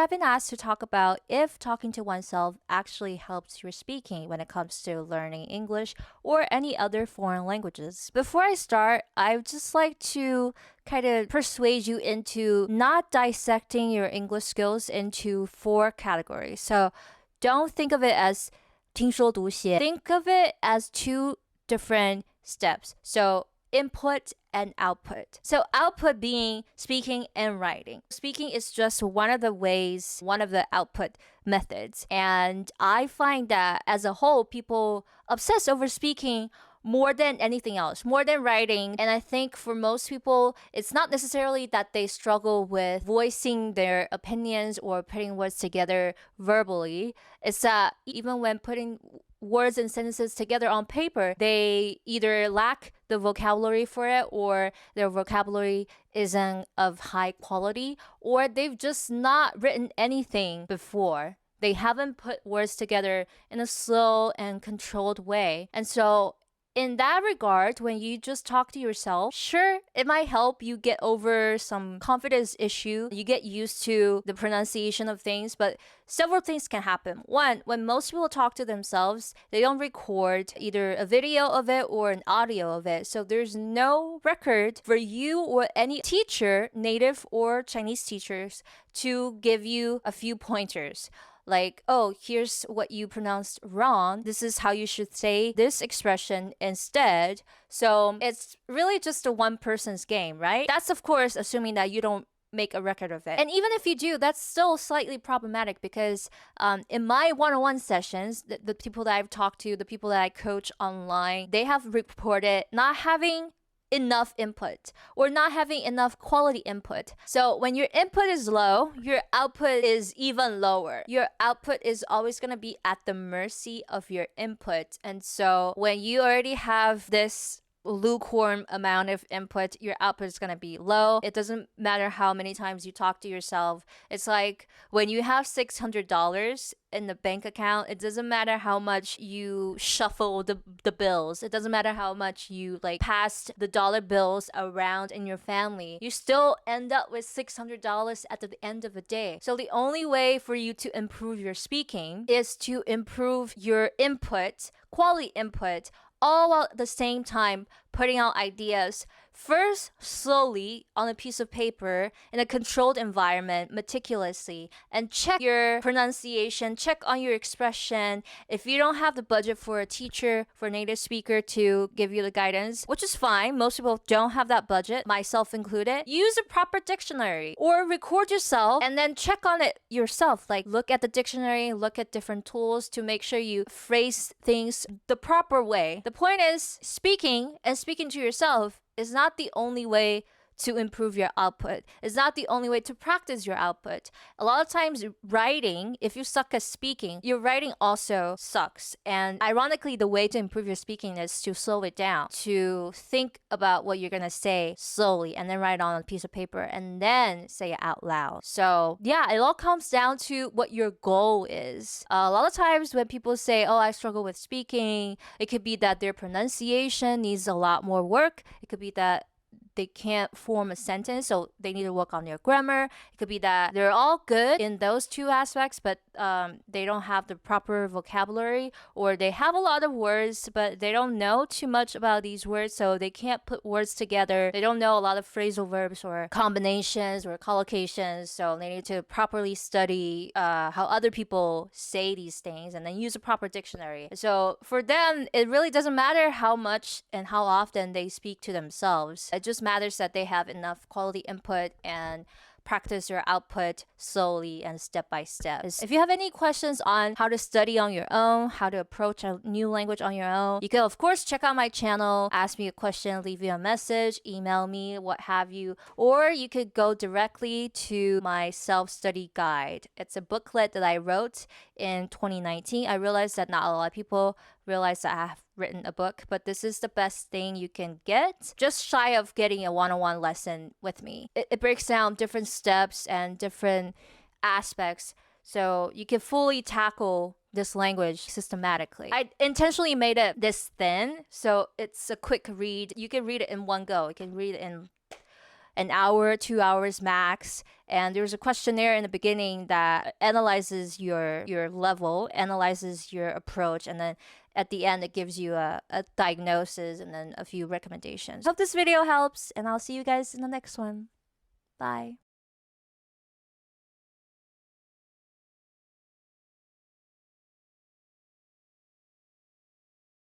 I've been asked to talk about if talking to oneself actually helps your speaking when it comes to learning English or any other foreign languages. Before I start, I would just like to kind of persuade you into not dissecting your English skills into 4 categories. So don't think of it as 听说读写. Think of it as 2 different steps. So input and output. So output being speaking and writing. Speaking is just one of the ways, one of the output methods. And I find that as a whole, people obsess over speaking more than anything else, more than writing. And I think for most people, it's not necessarily that they struggle with voicing their opinions or putting words together verbally. It's that even when putting words and sentences together on paper, they either lack the vocabulary for it, or their vocabulary isn't of high quality, or they've just not written anything before. They haven't put words together in a slow and controlled way. And so in that regard, when you just talk to yourself, sure, it might help you get over some confidence issue. You get used to the pronunciation of things, but several things can happen. One, when most people talk to themselves, they don't record either a video of it or an audio of it. So there's no record for you or any teacher, native or Chinese teachers, to give you a few pointers. Like, oh, here's what you pronounced wrong. This is how you should say this expression instead. So it's really just a one person's game, right? That's, of course, assuming that you don't make a record of it. And even if you do, that's still slightly problematic because in my one-on-one sessions, the people that I've talked to, the people that I coach online, they have reported not having enough input or not having enough quality input. So when your input is low, your output is even lower. Your output is always going to be at the mercy of your input. And so when you already have this lukewarm amount of input, your output is going to be low. It doesn't matter how many times you talk to yourself. It's like when you have $600 in the bank account, it doesn't matter how much you shuffle the bills. It doesn't matter how much you pass the dollar bills around in your family. You still end up with $600 at the end of the day. So the only way for you to improve your speaking is to improve your input, quality input, all while at the same time putting out ideas first slowly on a piece of paper in a controlled environment meticulously, and check your pronunciation, check on your expression. If you don't have the budget for a teacher, for a native speaker to give you the guidance, which is fine, most people don't have that budget, myself included, use a proper dictionary or record yourself and then check on it yourself. Look at the dictionary, look at different tools to make sure you phrase things the proper way. The point is, speaking to yourself is not the only way to improve your output. It's not the only way to practice your output. A lot of times writing, if you suck at speaking, your writing also sucks. And ironically, the way to improve your speaking is to slow it down, to think about what you're going to say slowly and then write it on a piece of paper and then say it out loud. So yeah, it all comes down to what your goal is. A lot of times when people say, oh, I struggle with speaking, it could be that their pronunciation needs a lot more work. It could be that they can't form a sentence, so they need to work on their grammar. It could be that they're all good in those 2 aspects, but they don't have the proper vocabulary, or they have a lot of words, but they don't know too much about these words, so they can't put words together. They don't know a lot of phrasal verbs or combinations or collocations, so they need to properly study how other people say these things and then use a proper dictionary. So for them, it really doesn't matter how much and how often they speak to themselves. It just matters that they have enough quality input and practice your output slowly and step by step. If you have any questions on how to study on your own, how to approach a new language on your own, you can of course check out my channel, ask me a question, leave you a message, email me, what have you, or you could go directly to my self-study guide. It's a booklet that I wrote in 2019. I realized that not a lot of people realize that I have written a book, but this is the best thing you can get, just shy of getting a one-on-one lesson with me. It breaks down different steps and different aspects so you can fully tackle this language systematically. I intentionally made it this thin so it's a quick read. You can read it in one go. You can read it in an hour, 2 hours max. And there's a questionnaire in the beginning that analyzes your level, analyzes your approach, and then at the end it gives you a diagnosis and then a few recommendations. Hope this video helps, and I'll see you guys in the next one. Bye.